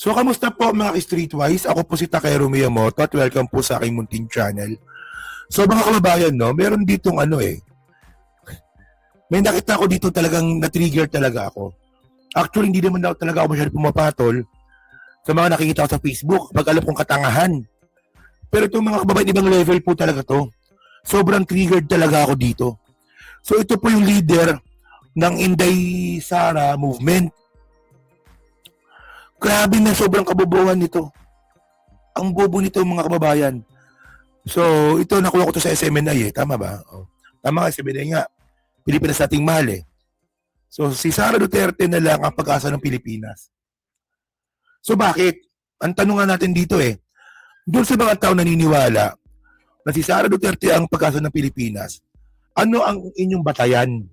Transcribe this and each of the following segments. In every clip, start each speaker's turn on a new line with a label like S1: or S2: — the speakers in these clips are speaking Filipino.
S1: So, kamusta po mga streetwise? Ako po si Takeru Miyamoto at welcome po sa aking munting channel. So, mga kababayan, no, meron ditong may nakita ko dito talagang na-trigger talaga ako. Actually, hindi naman daw talaga ako masyadong pumapatol sa mga nakikita ko sa Facebook pag alam kong katangahan. Pero itong mga kababayan, ibang level po talaga to. Sobrang triggered talaga ako dito. So, ito po yung leader ng Inday Sara movement. Grabe na sobrang kabobohan nito. Ang bobo nito mga kababayan. So, ito nakuha ko to sa SMNI Tama ba? Oh. Tama nga, SMNI nga. Pilipinas nating mahal So, si Sara Duterte na lang ang pag-asa ng Pilipinas. So, bakit? Ang tanong nga natin dito doon sa mga tao naniniwala na si Sara Duterte ang pag-asa ng Pilipinas, ano ang inyong batayan?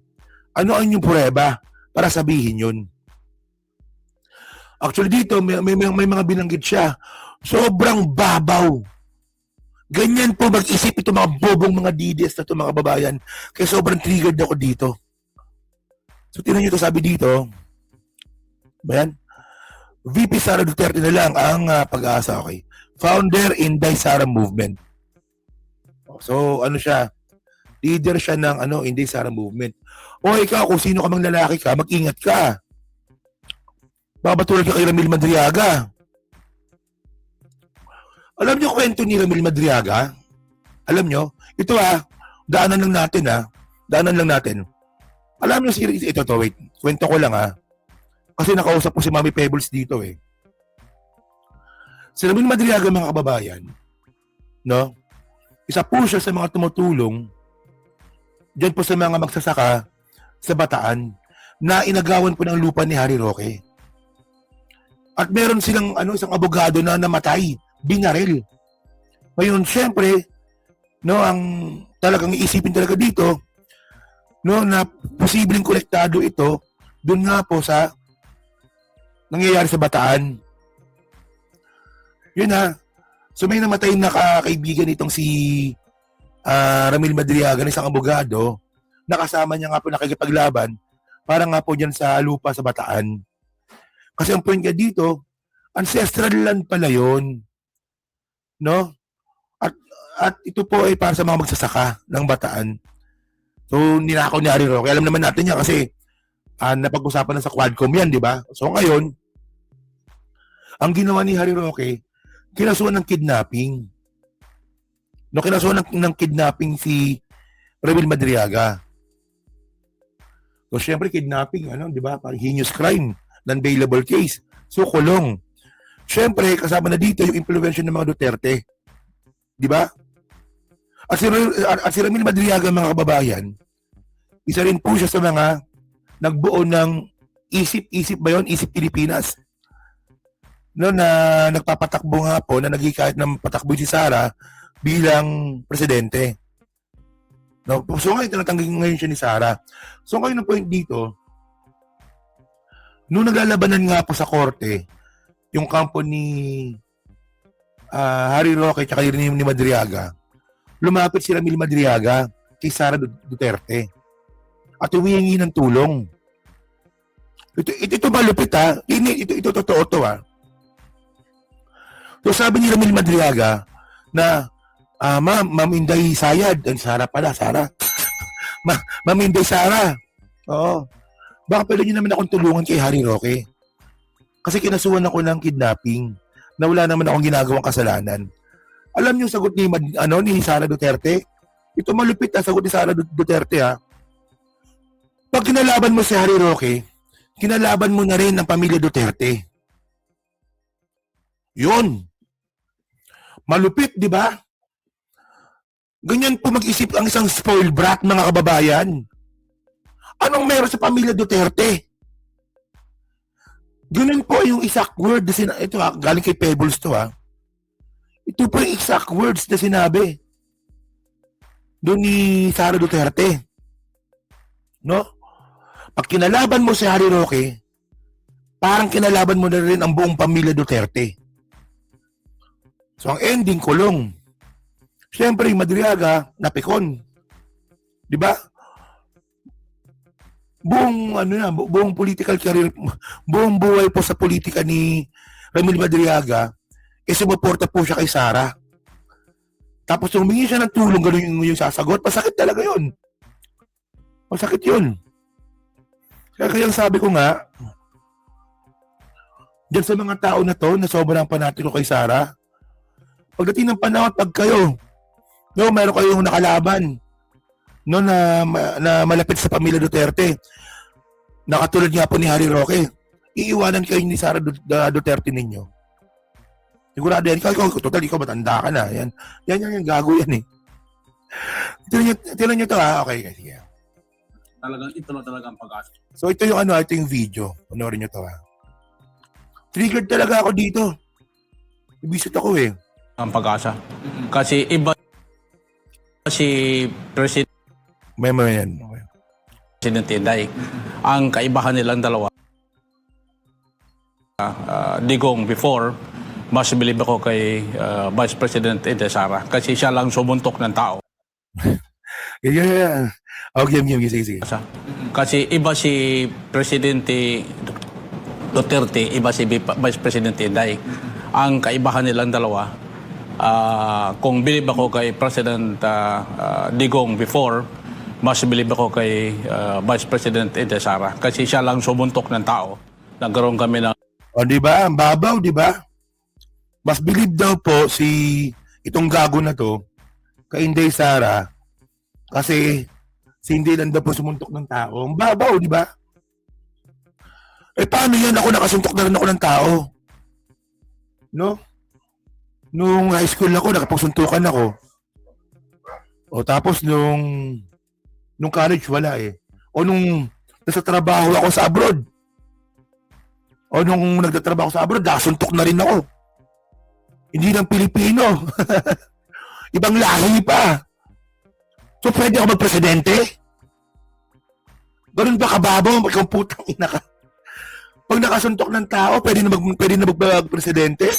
S1: Ano ang inyong pruweba para sabihin yun? Actually dito, may mga binanggit siya. Sobrang babaw. Ganyan po mag-isip ito mga bobong mga DDS na ito mga kababayan. Kaya sobrang triggered ako dito. So tingnan nyo ito sabi dito. Bayan? VP Sara Duterte na lang ang pag-asa. Okay. Founder Inday Sara Movement. So ano siya? Leader siya ng Inday Sara Movement. O ikaw, kung sino ka mang lalaki ka, mag-ingat ka. Baka tulad ka kay Ramil Madriaga. Alam niyo kwento ni Ramil Madriaga? Alam niyo? Ito daanan lang natin Daanan lang natin. Alam niyo ito wait. Kwento ko lang Kasi nakausap ko si Mami Pebbles dito Si Ramil Madriaga mga kababayan, no? Isa po siya sa mga tumutulong diyan po sa mga magsasaka sa Bataan na inagawan po ng lupa ni Harry Roque. At meron silang isang abogado na namatay, binaril. Ngayon, syempre, ang talagang iisipin talaga dito, na posibleng kolektado ito doon nga po sa nangyayari sa Bataan. Yun So may namatay na kaibigan nitong si Ramil Madriaga, isang abogado, nakasama niya nga po nakikipaglaban para nga po dyan sa lupa sa Bataan. Kasi ang point nga dito, ancestral land pala yun. No? At ito po ay para sa mga magsasaka ng Bataan. So, ninakaw ni Harry Roque. Alam naman natin yan kasi napag-usapan na sa Quadcom yan, di ba? So, ngayon, ang ginawa ni Harry Roque, kinasuhan ng kidnapping. No, kinasuhan ng kidnapping si Ramil Madriaga. So, syempre, kidnapping, di ba? Parang heinous crime. Non-bailable case. So, kulong. Siyempre, kasama na dito yung impluwensya ng mga Duterte. Di ba? At si Ramil Madriaga, mga kababayan, isa rin po siya sa mga nagbuo ng Isip ba yun? Isip Pilipinas. No, na nagpapatakbo nga po, na nagikahit ng patakbo si Sara bilang presidente. No? So, ngayon, tinatanggi ngayon siya ni Sara. So, ngayon ang point dito, nung naglalabanan nga po sa korte, yung kampo ni Harry Roque at ni Madriaga, lumapit si Ramil Madriaga kay Sara Duterte at humihingi ng tulong. Ito malupit Ito totoo to So sabi ni Ramil Madriaga na Ma'am Inday Sayad, Sara pala, Sara. Ma'am Inday Sara. Oo. Baka pwede niyo naman akong tulungan kay Harry Roque. Kasi kinasuhan ako ng kidnapping na wala naman akong ginagawang kasalanan. Alam niyo sagot ni Sara Duterte? Ito malupit sagot ni Sara Duterte Pag kinalaban mo si Harry Roque, kinalaban mo na rin ang pamilya Duterte. Yun. Malupit, di ba? Ganyan po mag-isip ang isang spoiled brat, mga kababayan. Anong meron sa pamilya Duterte? Ganun po yung exact word na ito galing kay Pebbles to Ito po yung exact words na sinabi doon ni Sara Duterte. No? Pag kinalaban mo si Harry Roque, parang kinalaban mo na rin ang buong pamilya Duterte. So ang ending, kulong. Siyempre, Madriaga, napikon. Di ba? Buong political career, buong buhay po sa politika ni Ramil Madriaga, sumuporta po siya kay Sara. Tapos humingi siya ng tulong, gano'n yung sasagot. Masakit talaga yun. Masakit yun. Kaya sabi ko nga, dyan sa mga tao na to, na sobrang panatiko kay Sara, pagdating ng panahon, pag kayo, no, meron kayong nakalaban, no, na malapit sa pamilya Duterte, nakatulad nga po ni Harry Roque, iiwanan kayo ni Sara Duterte ninyo. Sigurado yan, ikaw matanda ka na. Yan, gago yan eh. Tinan nyo to ha, okay, sige.
S2: Talagang ito na talagang pag-asa.
S1: So ito yung ito yung video. Panoorin nyo to ha. Triggered talaga ako dito. Ibisit ako eh.
S2: Ang pag-asa. Kasi iba si President
S1: May yan. Okay.
S2: Inday. Ang kaibahan nilang dalawa, Digong before, mas believe ako kay Vice President Inday Sara kasi siya lang sumuntok ng tao.
S1: Yeah. Okay, sige.
S2: Kasi iba si Presidente Duterte, iba si Vice President Inday. Ang kaibahan nilang dalawa, kung believe ako kay President Digong before, mas believe ako kay Vice President Inday Sara kasi siya lang sumuntok ng tao. Nagkaroon kami ng
S1: O, di ba? Ang babaw, di ba? Mas believe daw po itong gago na to kay Inday Sara kasi si Inday lang daw po sumuntok ng tao. Ang babaw, di ba? Eh, paano yan? Ako nakasuntok na rin ako ng tao. No? Nung high school ako, nakapagsuntukan ako. O, tapos nung college, wala eh. O, nung nasa trabaho ako sa abroad. O, nung nagtatrabaho sa abroad, nakasuntok na rin ako. Hindi lang Pilipino. Ibang lahi pa. So, pwede ako magpresidente? Ganun ba kababaw? Ikaw putang ina ka. Pag nakasuntok ng tao, pwede na magpresidente?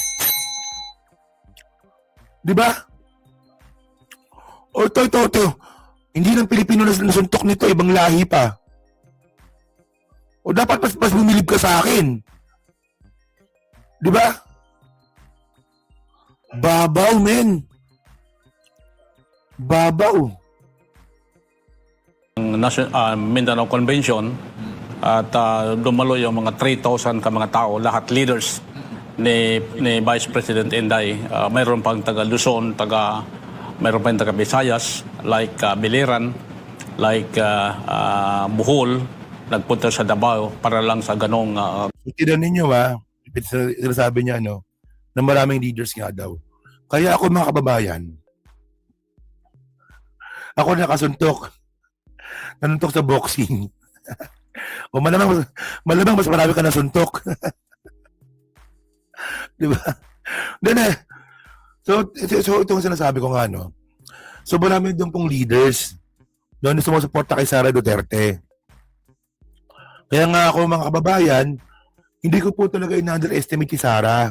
S1: Di ba? O, ito. Hindi lang Pilipino na nasuntok nito, ibang lahi pa. O, dapat mas bumilib ka sa akin. Di ba? Babaw, men. Babaw.
S2: Mindanao Convention at dumalo yung mga 3,000 ka mga tao, lahat leaders ni Vice President Inday. Mayroon pang taga Luzon, mayroon pang taga Visayas, like Biliran, like Bohol, nagpunta sa Davao para lang sa ganong...
S1: Itinan ninyo sabi niya na maraming leaders nga daw. Kaya ako mga kababayan, ako nakasuntok. Nanuntok sa boxing. O malamang mas marami ka nasuntok. Di ba? So itong sinasabi ko nga, no? So marami doon pong leaders doon na sumusuporta kay Sara Duterte. Kaya nga ako mga kababayan, hindi ko po talaga in-underestimate si Sara.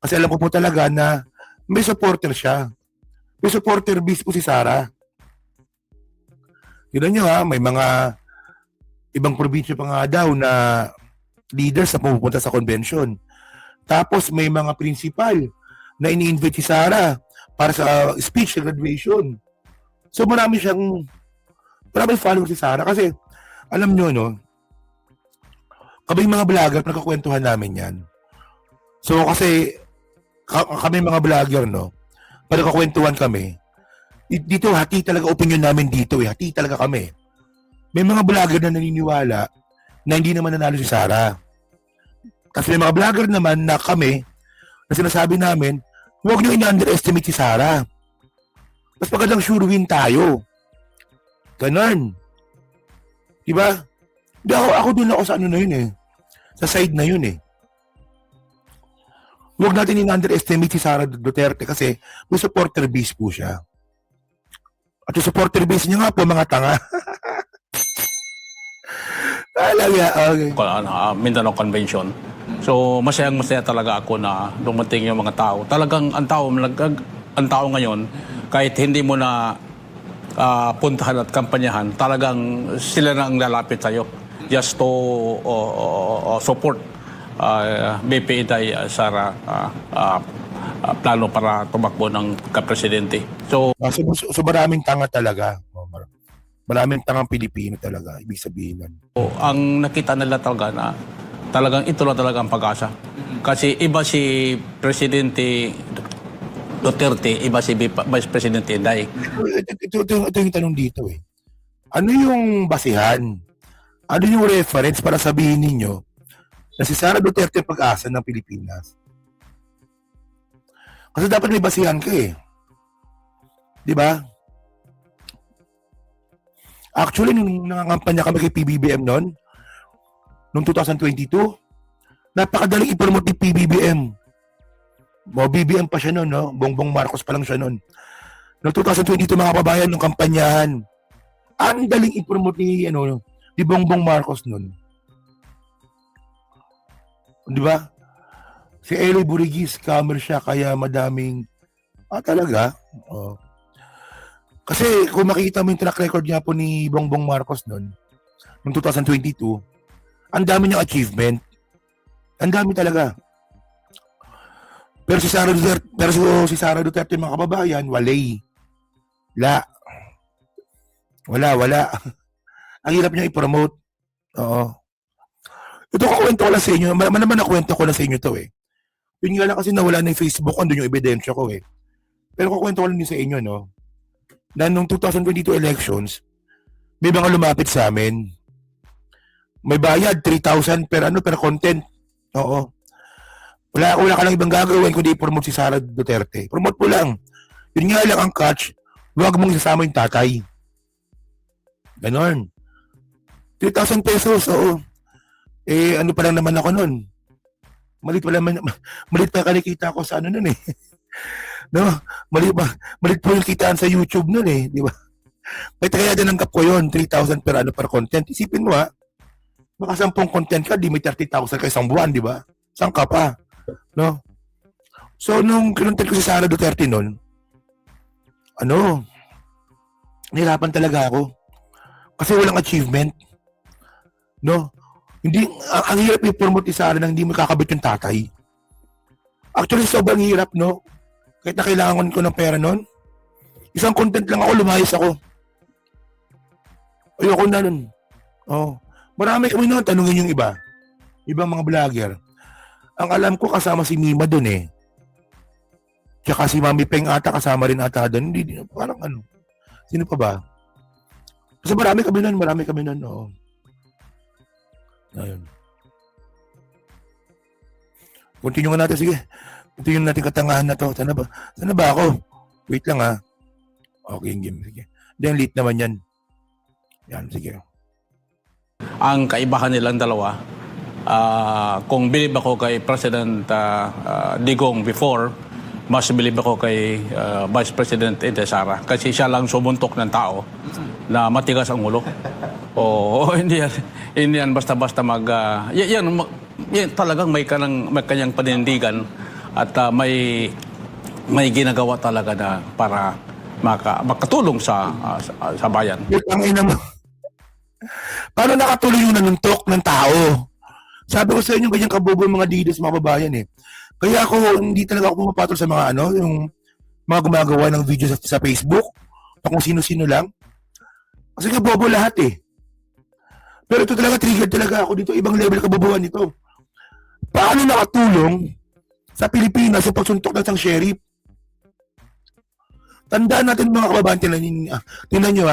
S1: Kasi alam ko po talaga na may supporter siya. May supporter base po si Sara. Tignan nyo may mga ibang probinsya pa nga daw na leaders na pumupunta sa convention. Tapos may mga principal na ini-invite si Sara para sa speech sa graduation. So maraming followers si Sara kasi alam nyo, no, kami mga vlogger, nagkakwentuhan namin yan. So kasi kami mga vlogger, no, pag nagkakwentuhan kami, dito hati talaga opinion namin dito hati talaga kami. May mga vlogger na naniniwala na hindi naman nanalo si Sara. Kasi may mga vlogger naman na kami na sinasabi namin, huwag nyo in-underestimate si Sara. Mas magandang sure win tayo. Ganon. Diba? Ako dun ako sa na yun eh. Sa side na yun eh. Huwag natin in-underestimate si Sara Duterte kasi may supporter base po siya. At yung supporter base niya nga po, mga tanga. Talaga, okay.
S2: Mindanao Convention. So, masaya talaga ako na dumating yung mga tao. Talagang ang tao ngayon, kahit hindi mo na puntahan at kampanyahan, talagang sila na ang lalapit sa'yo just to support BP Inday Sara plano para tumakbo ng kapresidente. So,
S1: So maraming tanga talaga. Maraming tangang Pilipino talaga, ibig sabihin nun.
S2: ang nakita nila talaga na talagang ito lang talaga ang pag-asa. Kasi iba si Presidente Duterte, iba si Vice Presidente Inday.
S1: Ito yung tanong dito eh. Ano yung basihan? Ano yung reference para sabihin ninyo na si Sara Duterte ang pag-asa ng Pilipinas? Kasi dapat may basihan ka eh. Di ba? Actually, nung nangangampanya kami kay PBBM noon 2022, napakadaling i-promote ni PBBM. BBM pa siya noon, no? Bongbong Marcos pa lang siya noon. Noong 2022, mga kababayan, nung kampanyahan, ang daling i-promote ni Bongbong Marcos noon. Di ba? Si Eloy Burigis, scammer siya, kaya madaming, talaga? Oh. Kasi kung makikita mo yung track record niya po ni Bongbong Marcos noon 2022, ang dami niyang achievement. Ang dami talaga. Pero si Sara Duterte, mga kababayan, wala. Ang hirap niya i-promote. Oo. Ito kukwento ko lang sa inyo. Naman nakwento ko lang sa inyo to eh. Yun nga lang kasi nawala na yung Facebook, andun yung ebidensya ko eh. Pero kukwento ko lang din sa inyo, no? Na nung 2022 elections, may mga lumapit sa amin. May bayad, 3,000 per content. Oo. Wala ka lang ibang gagawin kundi i-promote si Sara Duterte. Promote mo lang. Yun nga lang ang catch, huwag mong isasama yung tatay. Ganon. 3,000 pesos, oo. Ano pa lang naman ako nun? Malit pa kanikita ko sa nun eh. No? Malit po yung kitaan sa YouTube nun eh, di ba? Kaya dinanggap ko yun, 3,000 per content. Isipin mo baka 10 content ka, di may 30,000 ka isang buwan, di ba? Saan ka pa? No? So, nung kinontent ko si Sara Duterte nun, nahirapan talaga ako. Kasi walang achievement. No? Hindi, ang hirap i-promote ni Sara nang hindi mo kakabit yung tatay. Actually, sobrang hirap, no? Kahit na kailangan ko ng pera nun, isang content lang ako, lumayas ako. Ayoko na nun. Oh. Marami kami nun, tanungin yung iba. Ibang mga vlogger. Ang alam ko, kasama si Mima dun eh. Tsaka si Mami Peng ata, kasama rin ata dun. Hindi, parang sino pa ba? Kasi marami kami nun, oo. Ayun. Continue nga natin, sige. Continue natin katangahan na to. Sana ba ako? Wait lang Okay, game. Sige. Then late naman yan. Yan, sige.
S2: ang kaibahan nilang dalawa, kung believe ako kay President Digong before, mas believe ako kay Vice President Inday Sara. Kasi siya lang sumuntok ng tao na matigas ang ulo. Hindi yan basta-basta yan talagang may kanyang panindigan at may ginagawa talaga na para makatulong sa bayan.
S1: Ang ina mo. Paano nakatulong yung nanuntok ng tao? Sabi ko sa inyo, ganyan kabobo yung mga didas, mga babayan eh. Kaya ako, hindi talaga ako pumapatol sa mga yung mga gumagawa ng video sa Facebook, o kung sino-sino lang. Kasi kabobo lahat eh. Pero ito talaga, trigger talaga ako dito. Ibang level kabobohan nito. Paano nakatulong sa Pilipinas sa pagsuntok ng isang sheriff? Tandaan natin mga kababayan, tingnan nyo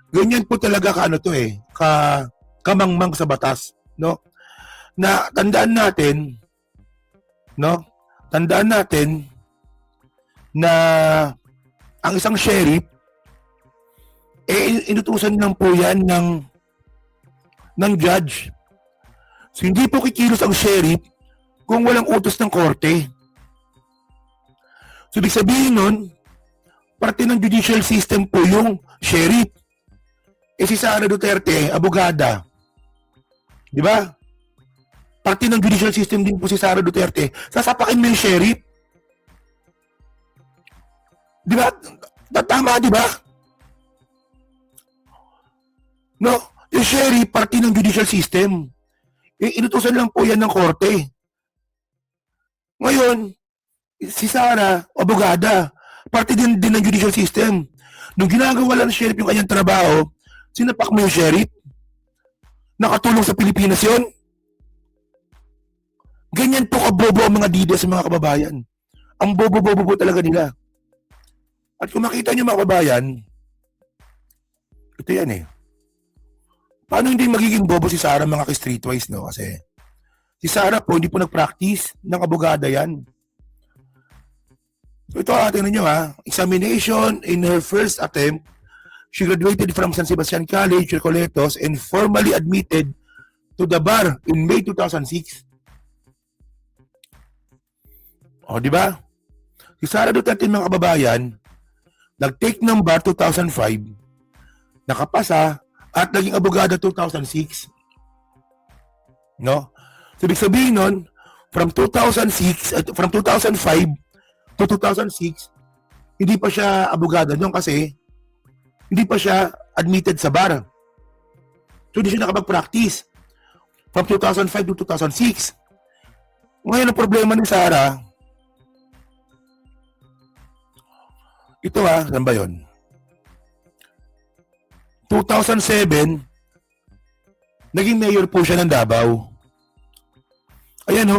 S1: ganyan po talaga kamangmang sa batas, no? Na tandaan natin na ang isang sheriff inutusan lang po yan ng judge. So hindi po kikilos ang sheriff kung walang utos ng korte. So ibig sabihin nun, parte ng judicial system po yung sheriff. Si Sara Duterte, abogada. Di ba? Parte ng judicial system din po si Sara Duterte. Sasapakin mo yung sheriff. Di ba? Tama, di ba? No, yung sheriff, parte ng judicial system. Inutusan lang po yan ng korte. Ngayon, si Sara, abogada, parte din ng judicial system. Nung ginagawa lang ng sheriff yung kanyang trabaho, sinapak mo yung sheriff? Nakatulong sa Pilipinas yon. Ganyan po kabobo ang mga DDS sa mga kababayan. Ang bobo-bobo po talaga nila. At kung makita nyo mga kababayan, ito yan eh. Paano hindi magiging bobo si Sara mga ka-streetwise, no? Kasi si Sara po, hindi po nag-practice ng abogada yan. So ito, tingnan nyo ha. Examination in her first attempt, she graduated from San Sebastian College, Recoletos, and formally admitted to the bar in May 2006. O, di ba? Si Sara Duterte mga kababayan, nag-take ng bar 2005, nakapasa, at naging abogada 2006. No? So, ibig sabihin nun, from 2005 to 2006, hindi pa siya abogada nun kasi hindi pa siya admitted sa bar. So, hindi siya nakapag-practice from 2005 to 2006. Ngayon, ang problema ni Sara, ito saan ba yun? 2007, naging mayor po siya ng Davao. Ayan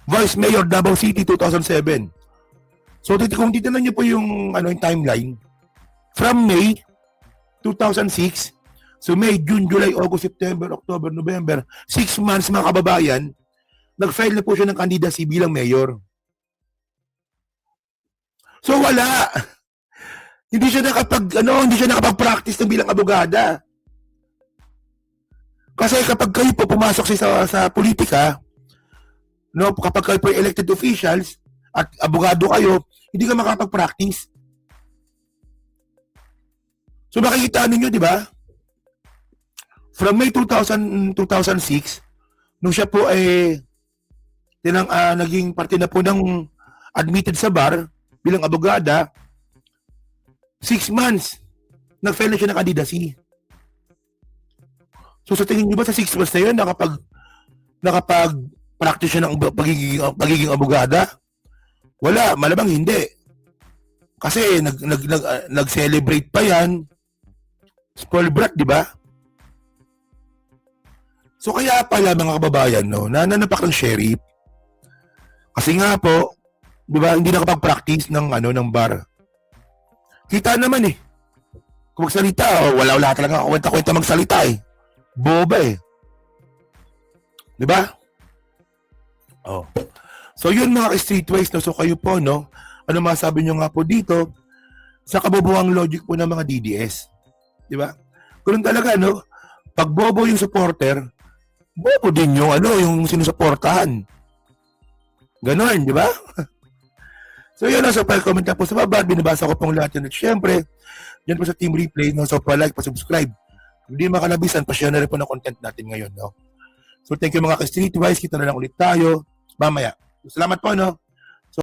S1: Vice Mayor Davao City 2007. So kung titignan niyo po yung yung timeline, from May 2006, so May, June, July, August, September, October, November, 6 months mga kababayan, nag-file na po siya ng candidacy bilang mayor. So wala. Hindi siya nakapag-practice ng bilang abogada. Kasi kapag kayo po pumasok sa politika, no, kapag kayo po elected officials at abogado kayo, hindi ka makapag-practice. So makikita ninyo, di ba? From May 2006, nung siya po naging parte na po ng admitted sa bar bilang abogada, 6 months, nag-file na siya ng candidacy. So sa tingin niyo ba sa 6 months na yun, nakapag-practice siya ng pagiging abogada? Wala, malamang hindi. Kasi nag-celebrate pa yan. Spoiled brat, di ba? So kaya pala mga kababayan, nananapak ng sheriff. Kasi nga po, di ba, hindi nakapag-practice ng bar. Kita naman kung magsalita, wala talaga kwenta-kwenta magsalita Boba Di ba? So yun mga streetwise, so kayo po, ano masabi nyo nga po dito sa kabobohang logic po ng mga DDS. Di ba? Ganun talaga, pag bobo yung supporter, bobo din yung sinusuportahan. Ganon, di ba? So yun, so pa-comment na po sa baba, binabasa ko pong lahat yun. At syempre, dyan po sa Team Replay, so pa-like, pa-subscribe. Hindi makalabisan, pa-share na rin po ng content natin ngayon. So thank you mga ka-streetwise, kita na lang ulit tayo mamaya. Salamat po,